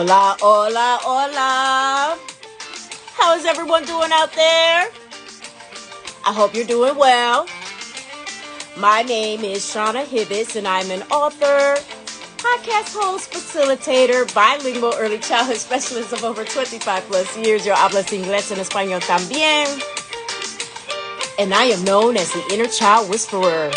Hola, hola, hola. How is everyone doing out there? I hope you're doing well. My name is Shauna Hibbets, and I'm an author, podcast host, facilitator, bilingual early childhood specialist of over 25 plus years. Yo hablas inglés en español también. And I am known as the inner child whisperer.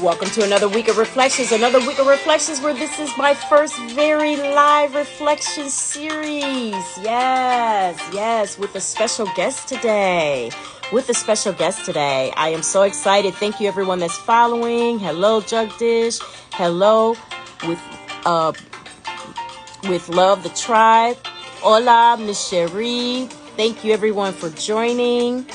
Welcome to another week of reflections. Another week of reflections where this is my first very live reflection series. Yes, with a special guest today. I am so excited. Thank you everyone that's following. Hello, Jugdish. Hello with Love the Tribe. Hola, Miss Cherie. Thank you everyone for joining.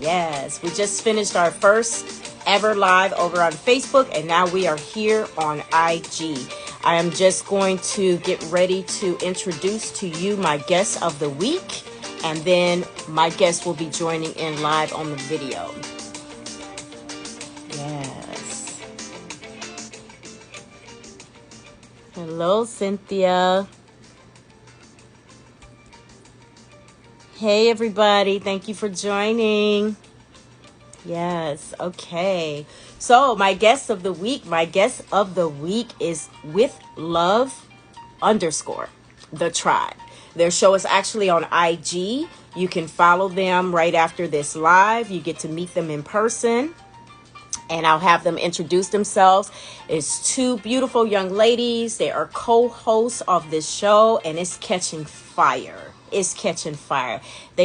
Yes, we just finished our first ever live over on Facebook, and now we are here on IG. I am just going to get ready to introduce to you my guest of the week, and then my guest will be joining in live on the video. Yes. Hello, Cynthia. Hey, everybody. Thank you for joining. Yes. Okay. So my guest of the week is with love _ the tribe. Their show is actually on IG. You can follow them right after this live. You get to meet them in person, and I'll have them introduce themselves. It's two beautiful young ladies. They are co-hosts of this show, and it's catching fire. They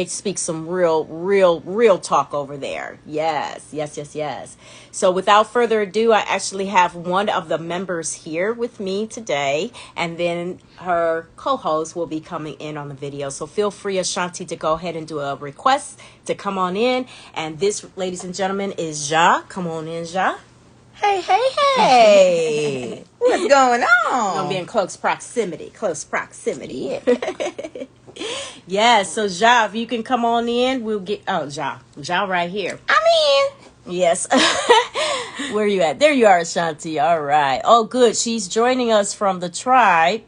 speak some real talk over there. Yes. So without further ado, I actually have one of the members here with me today, and then her co-host will be coming in on the video. So feel free, Ashanti, to go ahead and do a request to come on in. And this, ladies and gentlemen, is Ja. Come on in, Ja. Hey. What's going on? Gonna be in close proximity. Yeah. Yeah, so Ja, if you can come on in, we'll get... Oh, Ja right here. I'm in. Yes. Where are you at? There you are, Ashanti. All right. Oh, good. She's joining us from the tribe.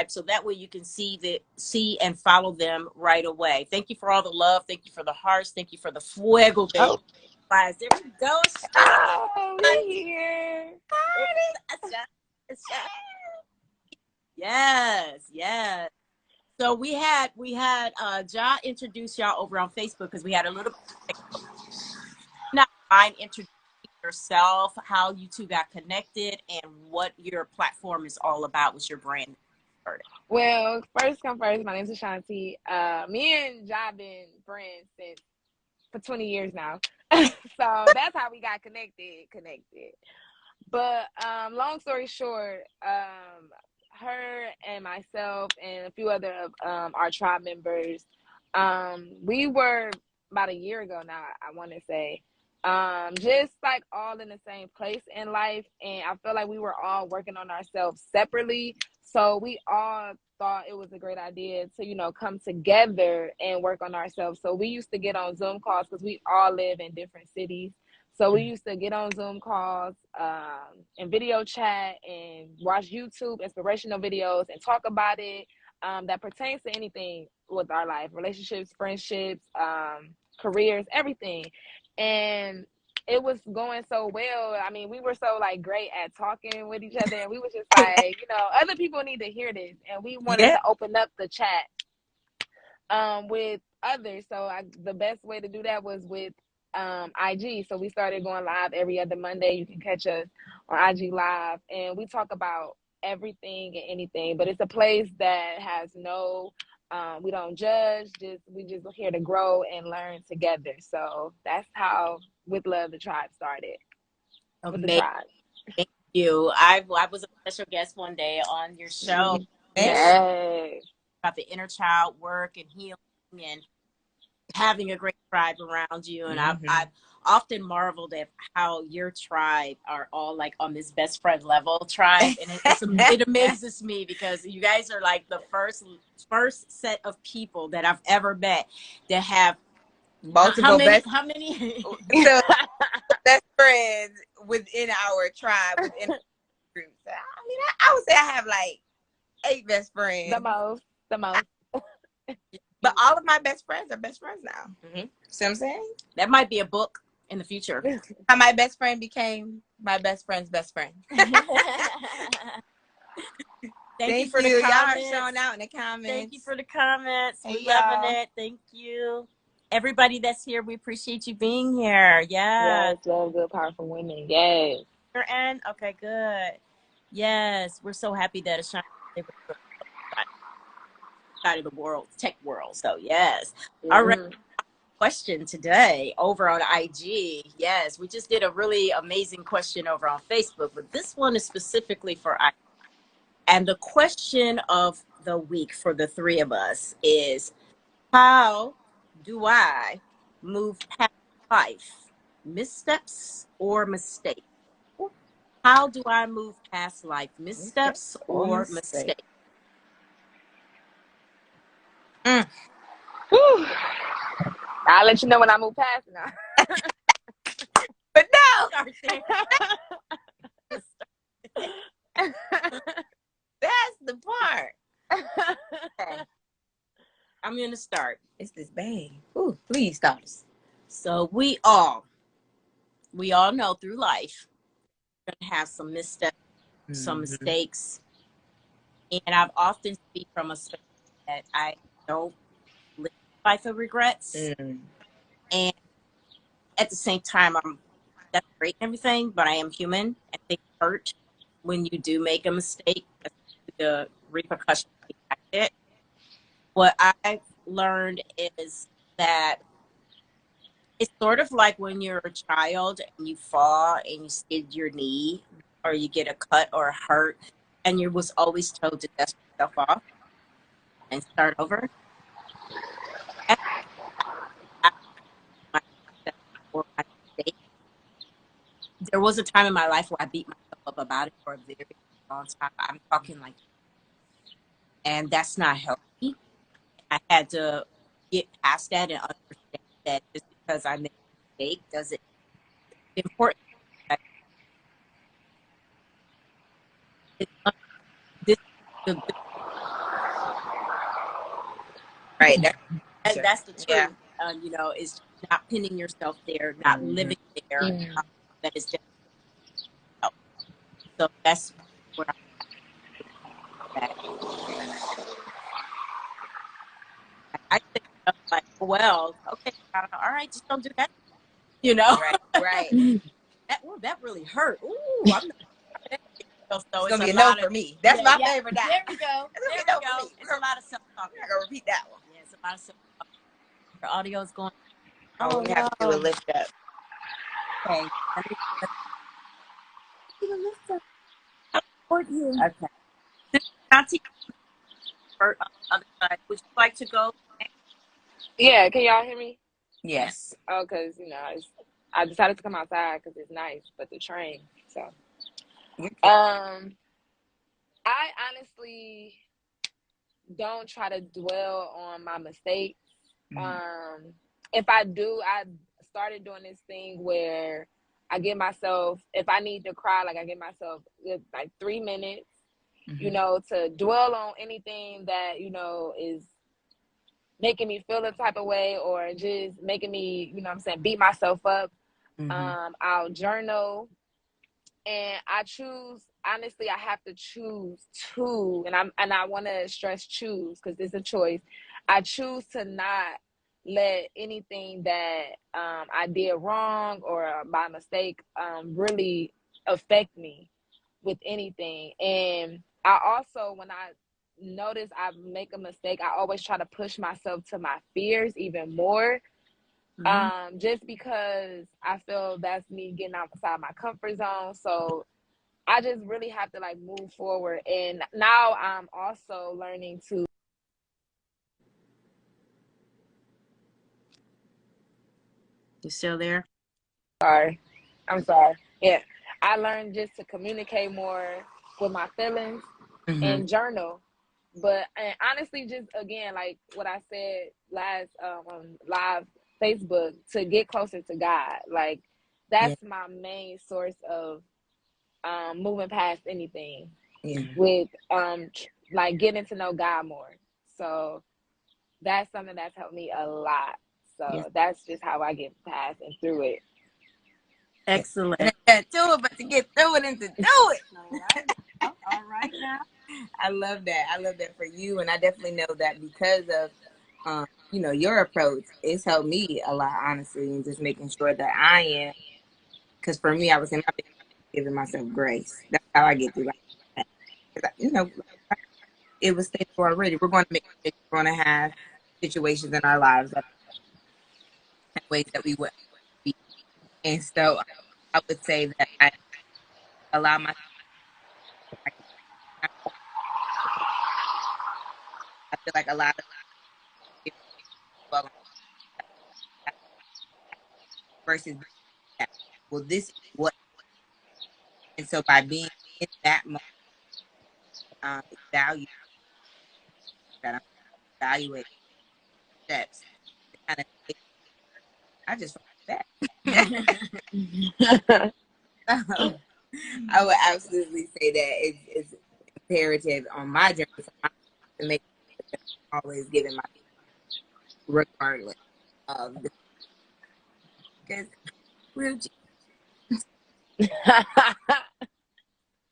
So that way you can see and follow them right away. Thank you for all the love. Thank you for the hearts. Thank you for the fuego, baby. Oh. There we go. Oh, we're here. Yes. So we had Ja introduce y'all over on Facebook because we had a little. Not mind introducing yourself, how you two got connected, and what your platform is all about. What's your brand? Well, first come first. My name's Ashanti. Me and Ja been friends for 20 years now, so that's how we got connected. But long story short, her and myself and a few other of our tribe members, we were about a year ago now, I want to say, just like all in the same place in life, and I feel like we were all working on ourselves separately, so we all thought it was a great idea to come together and work on ourselves. So we used to get on Zoom calls because we all live in different cities. So we used to get on Zoom calls and video chat and watch YouTube inspirational videos and talk about it that pertains to anything with our life, relationships, friendships, careers, everything. And it was going so well. I mean, we were so great at talking with each other, and we was just other people need to hear this, and we wanted to open up the chat with others. So the best way to do that was with IG. So we started going live every other Monday. You can catch us on IG Live, and we talk about everything and anything, but it's a place that has no we don't judge, we just here to grow and learn together. So that's how With Love the Tribe started. With the tribe. Thank you. I was a special guest one day on your show. Yes. About the inner child work and healing and having a great tribe around you, and I've often marveled at how your tribe are all on this best friend level tribe, and it amazes me because you guys are the first set of people that I've ever met that have multiple how many so best friends within our tribe, within our groups. I mean, I would say I have like 8 best friends. The most. But all of my best friends are best friends now. Mm-hmm. See what I'm saying? That might be a book in the future. How my best friend became my best friend's best friend. Thank you for the comments. Y'all are showing out in the comments. Thank you for the comments. Hey, We're loving it. Thank you. Everybody that's here, we appreciate you being here. Yes, love good, powerful women. Yes. And okay, good. Yes, we're so happy that Ashanti is able to side of the world, tech world. So yes. Mm-hmm. All right. Question today over on IG. Yes, we just did a really amazing question over on Facebook, but this one is specifically for IG. And the question of the week for the three of us is, how do I move past life? Missteps or mistakes? How do I move past life? Missteps or mistakes? I'll let you know when I move past now. But no, that's the part. Okay. I'm going to start. It's this bang. Ooh, please start us. So we all know through life we're going to have some missteps, some mistakes. And I've often speak from a space that I don't live a life of regrets. And at the same time, that's great and everything, but I am human and things hurt when you do make a mistake. The repercussions behind it. What I've learned is that it's sort of like when you're a child and you fall and you skid your knee or you get a cut or a hurt and you was always told to dust yourself off and start over. There was a time in my life where I beat myself up about it for a very long time. I'm talking like, and that's not healthy. I had to get past that and understand that just because I made a mistake doesn't important. Right. That's the truth. Yeah. You know, is not pinning yourself there, not living there. That is just, so that's where I think like, well, okay, all right, just don't do that. You know, right. That really hurt. Ooh, I'm not. So it's gonna be a no for me. That's my favorite. There we go. There we go. It's a lot of self-talk. I'm gonna repeat that one. Yeah, it's a lot of self-talk. Your audio is going. Oh, we have to do a lift up. Okay. Okay. Auntie, other side. Would you like to go? Yeah, can y'all hear me? Yes. Oh, because I decided to come outside because it's nice, but the train. So, I honestly don't try to dwell on my mistakes. If I do, I started doing this thing where I give myself, if I need to cry, like I give myself like 3 minutes, to dwell on anything that, is making me feel a type of way or just making me, beat myself up. I'll journal, and I choose, honestly, I have to choose to, and I want to stress choose because it's a choice. I choose to not let anything that I did wrong or by mistake really affect me with anything. And I also, when I notice I make a mistake, I always try to push myself to my fears even more. Just because I feel that's me getting outside my comfort zone. So I just really have to move forward. And now I'm also learning to. You still there? I'm sorry. Yeah. I learned just to communicate more with my feelings and journal. And honestly, just again, like what I said last on live Facebook, to get closer to God. Like that's my main source of moving past anything Yeah. with like getting to know God more. So that's something that's helped me a lot. So Yes. that's just how I get past and through it. Excellent. And I got to it, but to get through it and to do it. All right now. I love that. I love that for you, and I definitely know that because of your approach, it's helped me a lot, honestly, and just making sure that I am. Because for me, I was in my bed giving myself grace. That's how I get through life. 'Cause it was stated already. We're going to make mistakes. We're going to have situations in our lives that in ways that we would be. And so I would say that I allow myself. I feel like a lot of people well on that versus that. Well, this is what. And so by being in that moment, value that I'm evaluating steps to kind of I just that. So I would absolutely say that it's imperative on my journey to make sure that I'm always giving my regardless of the because real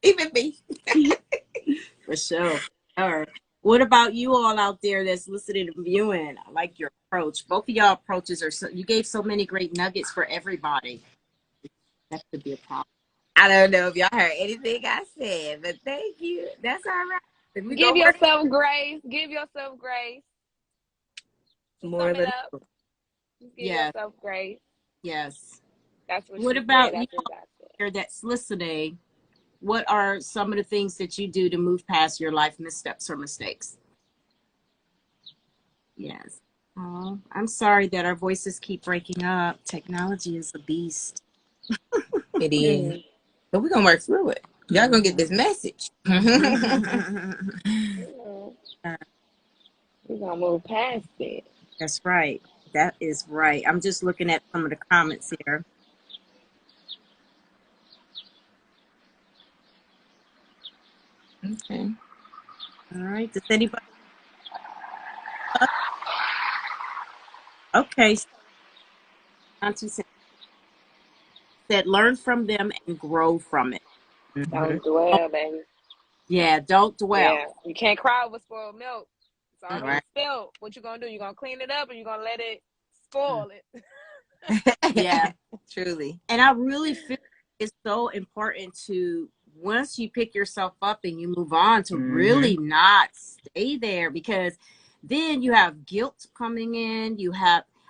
even me. For sure. All right. What about you all out there that's listening and viewing? I like your approach. Both of y'all approaches are you gave so many great nuggets for everybody. That could be a problem. I don't know if y'all heard anything I said, but thank you. That's all right. If we Give go work yourself grace. Give yourself grace. To more sum it than up, just give Yeah. yourself grace. Yes. That's what What she said. about you That's what God said. here that's listening? What are some of the things that you do to move past your life missteps or mistakes? Yes. Oh, I'm sorry that our voices keep breaking up. Technology is a beast. it is. But we're gonna work through it. Y'all gonna get this message. We're gonna move past it. That's right. That is right. I'm just looking at some of the comments here. Okay. All right. Does anybody? Okay. So Auntie said, learn from them and grow from it. Mm-hmm. Don't dwell, baby. Yeah. Don't Yeah, dwell. you can't cry over spoiled milk. It's All already right. spilled. What you gonna do? You gonna clean it up, or you gonna let it spoil it? Yeah. Truly. And I really feel it's so important to, once you pick yourself up and you move on, to really not stay there, because then you have guilt coming in.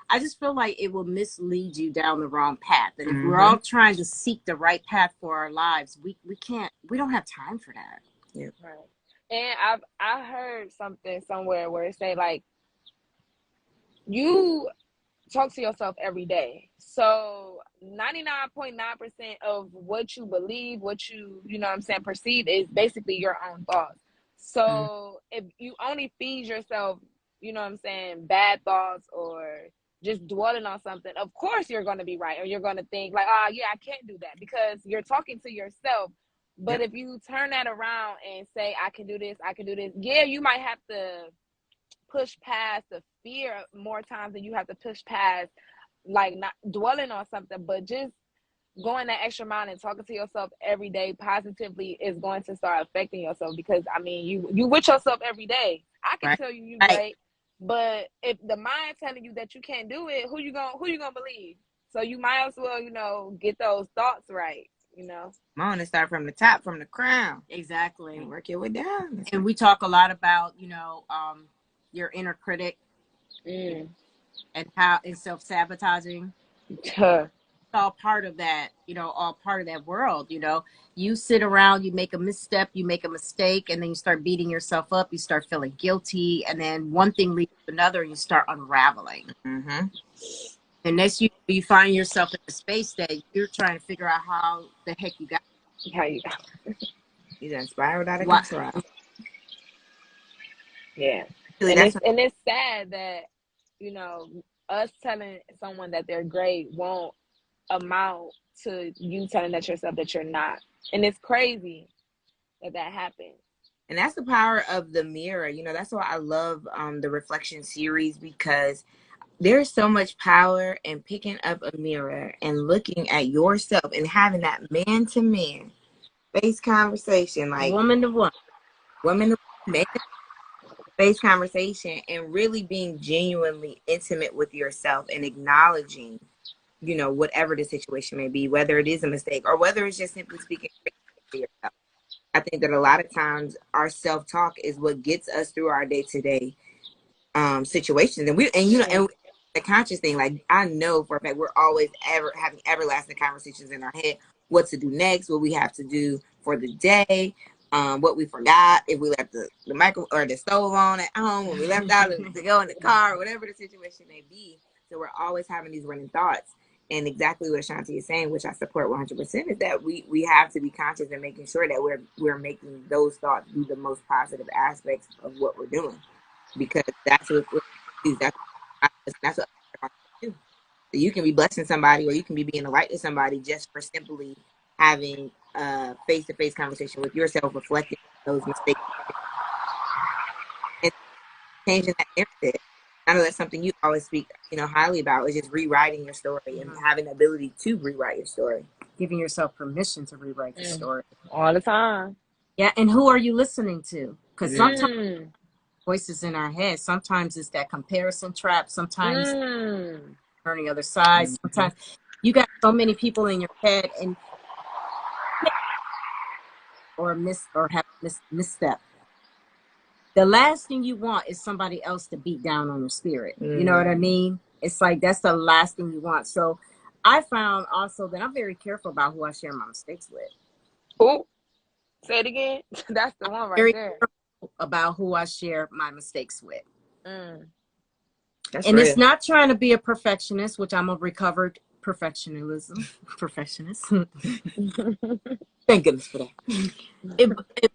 I just feel like it will mislead you down the wrong path. And if we're all trying to seek the right path for our lives, we don't have time for that. Yep. Right. And I heard something somewhere where it say like you talk to yourself every day. So 99.9% of what you believe, what you know what I'm saying, perceive is basically your own thoughts. So if you only feed yourself, you know what I'm saying, bad thoughts or just dwelling on something, of course you're going to be right. Or you're going to think like, oh yeah, I can't do that, because you're talking to yourself. But Yep. if you turn that around and say, I can do this, I can do this, yeah, you might have to push past the fear more times than you have to push past like not dwelling on something, but just going that extra mile and talking to yourself every day positively is going to start affecting yourself. Because I mean, you with yourself every day. I can Right. tell you Right. great, but if the mind telling you that you can't do it, who you gonna believe? So you might as well, get those thoughts right. Come on and start from the top, from the crown, Exactly. and work your way down. And we talk a lot about, your inner critic Mm. and how it's self-sabotaging. All part of that, all part of that world. You sit around, you make a misstep, you make a mistake, and then you start beating yourself up, you start feeling guilty, and then one thing leads to another, and you start unraveling. And next you find yourself in a space that you're trying to figure out how the heck you got. How you You done spiraled out of What? control. Yeah. Really, And it's sad that, us telling someone that they're great won't amount to you telling that yourself that you're not. And it's crazy that happens. And that's the power of the mirror. You know, that's why I love the reflection series, because there's so much power in picking up a mirror and looking at yourself and having that man to man face conversation, like woman to woman to man face conversation, and really being genuinely intimate with yourself and acknowledging, you know, whatever the situation may be, whether it is a mistake or whether it's just simply speaking to yourself. I think that a lot of times our self-talk is what gets us through our day-to-day situations. And you know, and the conscious thing, like I know for a fact we're always ever having everlasting conversations in our head, what to do next, what we have to do for the day, what we forgot, if we left the micro or the stove on at home, when we left out to go in the car, whatever the situation may be. So we're always having these running thoughts. And exactly what Shanti is saying, which I support 100%, is that we have to be conscious and making sure that we're making those thoughts be the most positive aspects of what we're doing, because that's what that's what do. So you can be blessing somebody, or you can be being a light to somebody just for simply having a face-to-face conversation with yourself, reflecting those mistakes and changing that narrative. I know that's something you always speak, you know, highly about, is just rewriting your story and having the ability to rewrite your story. giving yourself permission to rewrite the story all the time. Yeah, and who are you listening to? Because sometimes voices in our head, sometimes it's that comparison trap, sometimes on the other side, sometimes you got so many people in your head and have misstep. The last thing you want is somebody else to beat down on your spirit. You know what I mean? It's like that's the last thing you want. So I found also that I'm very careful about who I share my mistakes with. Oh, say it again. That's the one right there. About who I share my mistakes with. That's and real. It's not trying to be a perfectionist, which I'm a recovered perfectionist. Thank goodness for that.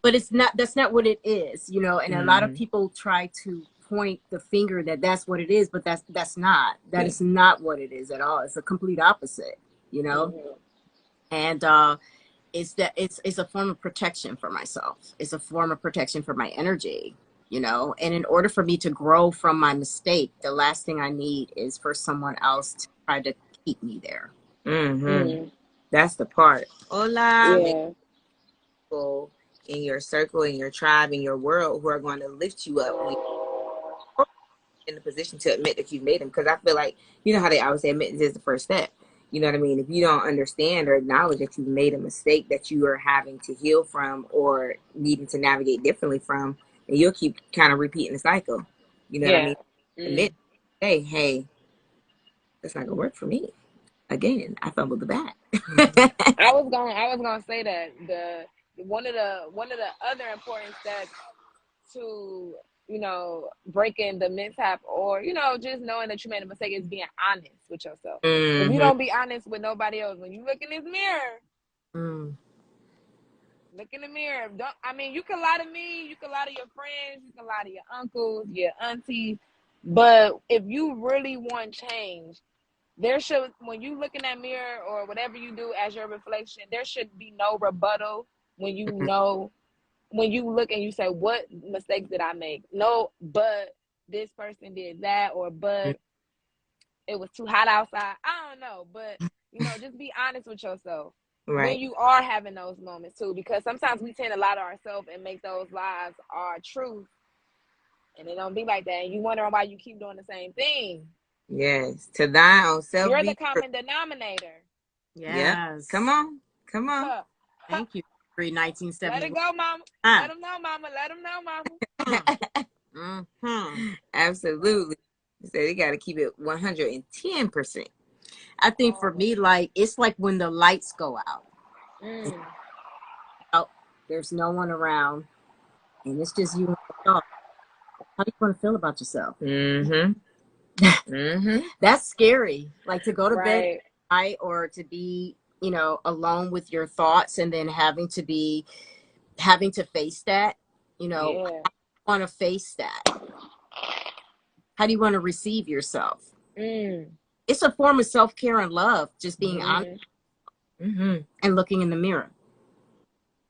But it's not. That's not what it is, you know. And a lot of people try to point the finger that that's what it is, but that's not. That is not what it is at all. It's a complete opposite, you know. And it's a form of protection for myself. It's a form of protection for my energy, you know. And in order for me to grow from my mistake, the last thing I need is for someone else to try to keep me there. That's the part. Hola. Yeah. People in your circle, in your tribe, in your world, who are going to lift you up when you're in the position to admit that you've made them. Because I feel like, you know how they always say admittance is the first step. You know what I mean? If you don't understand or acknowledge that you've made a mistake that you are having to heal from or needing to navigate differently from, and you'll keep kind of repeating the cycle. You know what I mean? Admit, hey, that's not gonna work for me. Again, I fumbled the bag. I was gonna say that one of the other important steps to, you know, breaking the mishap, or, you know, just knowing that you made a mistake, is being honest with yourself. If you don't be honest with nobody else, when you look in this mirror, look in the mirror. You can lie to me, you can lie to your friends, you can lie to your uncles, your aunties, but if you really want change, when you look in that mirror or whatever you do as your reflection, there should be no rebuttal when you know, when you look and you say, what mistakes did I make? No, but this person did that, or but it was too hot outside. I don't know, but, you know, just be honest with yourself when you are having those moments too, because sometimes we tend to lie to ourselves and make those lies our truth, and it don't be like that. And you wondering why you keep doing the same thing. Yes, to thine own self. You're the common denominator. Yes. Yep. Come on. Thank you. 1970. Let it go, mama. Let them know, mama. Let them know, mama. Absolutely. So they got to keep it 110%. I think for me, like, it's like when the lights go out. There's no one around, and it's just you and yourself. How do you want to feel about yourself? That's scary. Like, to go to bed at night, or to be, you know, alone with your thoughts, and then having to face that, you know. How do you want to face that? How do you want to receive yourself? It's a form of self-care and love, just being honest. and looking in the mirror.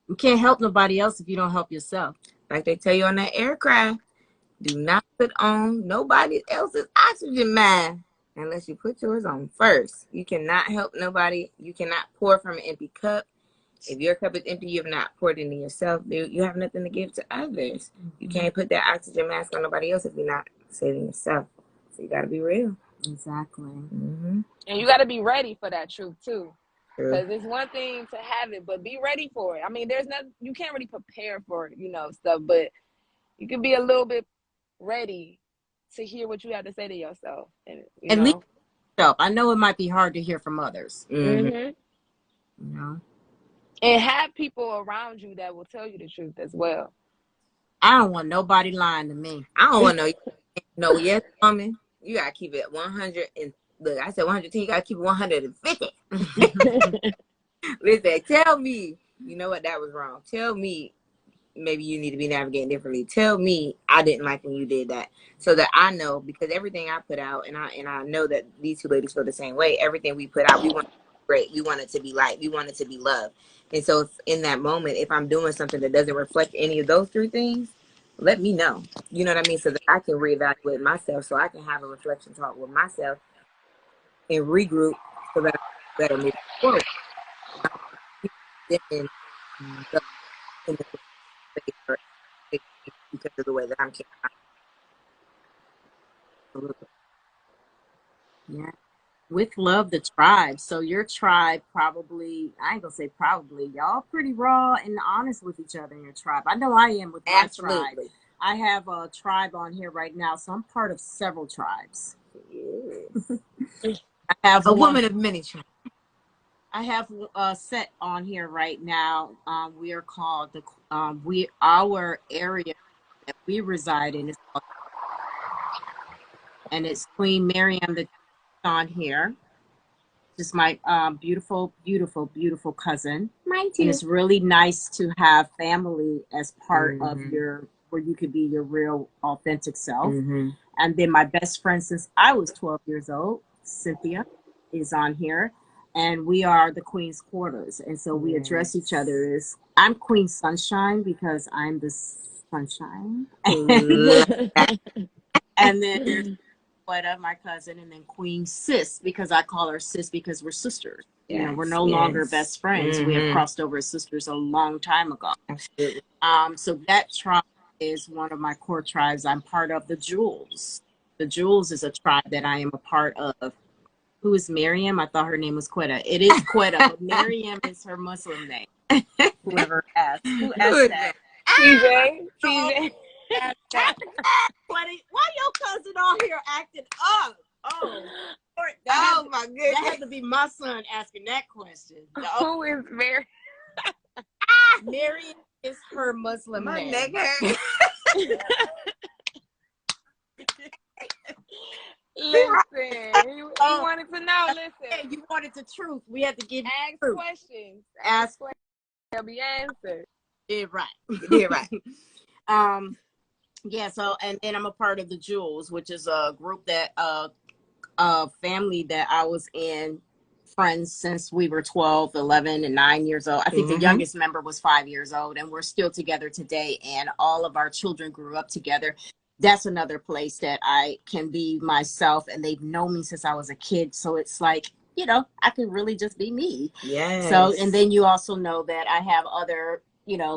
You can't help nobody else if you don't help yourself. Like they tell you on that aircraft, do not put on nobody else's oxygen mask unless you put yours on first. You cannot help nobody. You cannot pour from an empty cup. If your cup is empty, you have not poured into yourself. You have nothing to give to others. You can't put that oxygen mask on nobody else if you're not saving yourself. So you got to be real. Exactly. And you got to be ready for that truth too. Because it's one thing to have it, but be ready for it. I mean, there's nothing, you can't really prepare for, stuff, but you can be a little bit ready to hear what you have to say to yourself. And leave yourself. I know it might be hard to hear from others. And have people around you that will tell you the truth as well. I don't want nobody lying to me. I don't want no yes woman. You gotta keep it 100 and look, I said 110, you gotta keep it 150. Listen, tell me, you know what, that was wrong. Tell me maybe you need to be navigating differently. Tell me I didn't like when you did that. So that I know, because everything I put out, and I know that these two ladies feel the same way, everything we put out, we want it to be great. We want it to be light. We want it to be love. And so if, in that moment, if I'm doing something that doesn't reflect any of those three things, let me know. You know what I mean? So that I can reevaluate myself, so I can have a reflection talk with myself and regroup so that I'm better moving forward. In the because of the way that I'm carrying. Yeah. With love, the tribe. So your tribe probably, I ain't gonna say probably, y'all pretty raw and honest with each other in your tribe. I know I am with my tribe. I have a tribe on here right now, so I'm part of several tribes. Yes. I have a woman of many tribes. I have a set on here right now. We are called our area that we reside in is called, and it's Queen Miriam the on here. Just my beautiful, beautiful, beautiful cousin. Mine too. And it's really nice to have family as part of where you could be your real authentic self. And then my best friend since I was 12 years old, Cynthia, is on here. And we are the Queen's Quarters. And so we address each other as, I'm Queen Sunshine because I'm the sunshine. And then there's Quetta, my cousin, and then Queen Sis, because I call her Sis because we're sisters. We're no longer best friends. We have crossed over as sisters a long time ago. Absolutely. So that tribe is one of my core tribes. I'm part of the Jewels. The Jewels is a tribe that I am a part of. Who is Miriam? I thought her name was Quetta. It is Quetta, but Miriam is her Muslim name. Whoever asked. Who asked that? TJ. Why your cousin on here acting up? Oh my goodness. That had to be my son asking that question. Who is Mary? Miriam is her Muslim My name. neck hurts. Listen, you wanted to know. Listen, you wanted the truth. We had to give ask truth. questions. Ask questions. They'll be answered. Yeah, right. Yeah, right. Yeah. So, and then I'm a part of the Jewels, which is a group that family that I was in, friends since we were 12, 11, and 9 years old. I think the youngest member was 5 years old, and we're still together today. And all of our children grew up together. That's another place that I can be myself, and they've known me since I was a kid. So it's like, I can really just be me. Yes. So, and then you also know that I have other,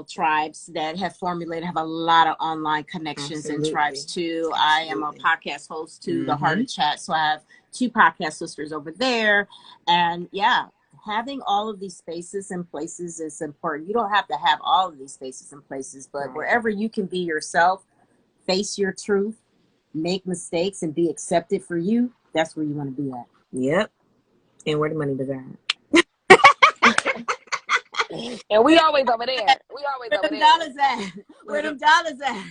tribes that have formulated, have a lot of online connections and tribes too. I am a podcast host to the Heart of Chat. So I have 2 podcast sisters over there. And having all of these spaces and places is important. You don't have to have all of these spaces and places, but wherever you can be yourself, face your truth, make mistakes, and be accepted for you, that's where you want to be at. Yep. And where the money reside. And we always over there. Where them dollars at? Where them dollars at?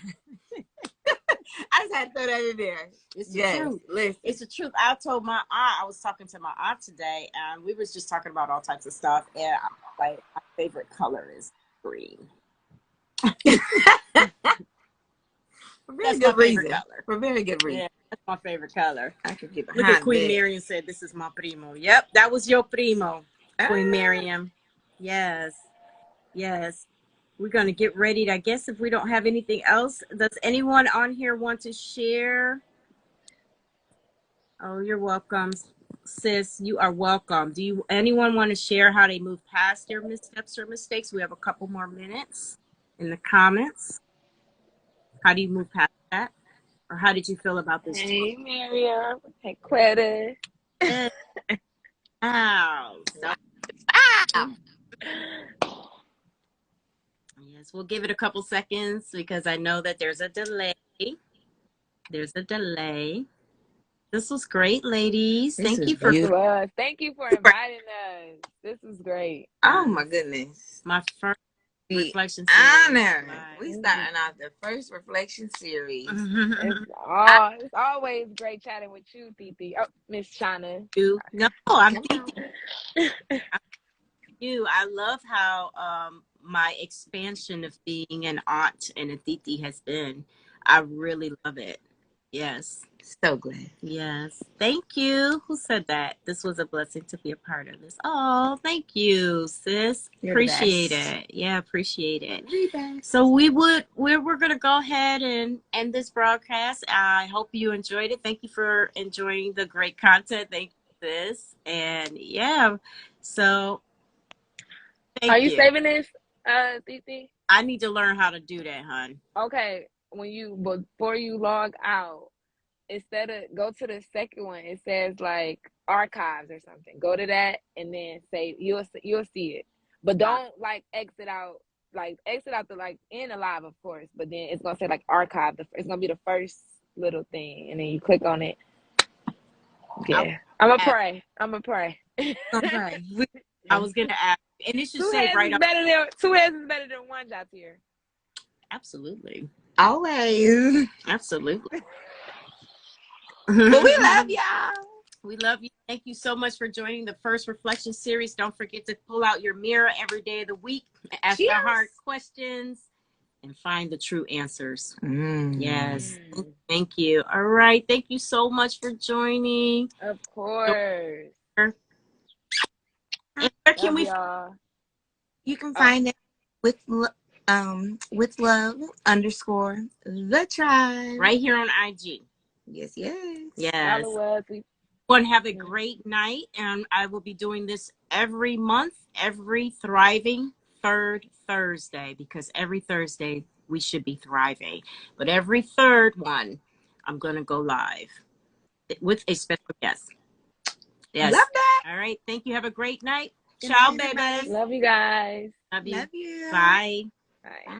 I just had to throw that in there. It's the truth. Listen. It's the truth. I told my aunt, I was talking to my aunt today, and we was just talking about all types of stuff. And my favorite color is green. For very good reason. For very good reason. Yeah, that's my favorite color. I could get behind Look at Queen Miriam said, "This is my primo." Yep, that was your primo. Queen Miriam. Yes. Yes. We're going to get ready. I guess if we don't have anything else, does anyone on here want to share? Oh, you're welcome, sis. You are welcome. Anyone want to share how they move past their missteps or mistakes? We have a couple more minutes in the comments. How do you move past that? Or how did you feel about this? Hey, Miriam. Hey, Quetta. Wow. Wow. Yes, we'll give it a couple seconds because I know that there's a delay. There's a delay. This was great, ladies. This Thank was you for beautiful. Thank you for inviting us. This was great. Oh my goodness. my first The reflection series. honor. Live. We starting off the first reflection series. It's always great chatting with you, Titi. Oh, Miss Shauna. No, I'm Come thinking you. I love how my expansion of being an aunt and a titi has been. I really love it. Yes. So glad. Yes. Thank you. Who said that? This was a blessing to be a part of this. Oh, thank you, sis. You're the Appreciate best. it. Yeah, appreciate it. The best. So we're gonna go ahead and end this broadcast. I hope you enjoyed it. Thank you for enjoying the great content. Thank you, sis. And yeah, so Are thank you you. saving this, Titi? I need to learn how to do that, hon. Okay. Before you log out, instead of go to the second one, it says like archives or something. Go to that and then say you'll see it. But don't like exit out the like in the live, of course. But then it's gonna say like archive. It's gonna be the first little thing, and then you click on it. Yeah, I'm gonna pray. Okay. I was gonna ask, and it should say right up. Two heads is better than one, Jatir. Absolutely. Always. Absolutely. But we love y'all. We love you. Thank you so much for joining the first reflection series. Don't forget to pull out your mirror every day of the week, ask the hard questions, and find the true answers. Yes. Thank you. All right. Thank you so much for joining. Of course. And where can we? Y'all. You can find it with love _ the tribe Right here on IG. Yes. Follow us. Everyone have a great night, and I will be doing this every month, every thriving third Thursday, because every Thursday we should be thriving. But every third one, I'm going to go live with a special guest. Yes. Love that. All right. Thank you. Have a great night. Good Ciao, night, baby. Love you guys. Love you. Love you. Bye. Bye.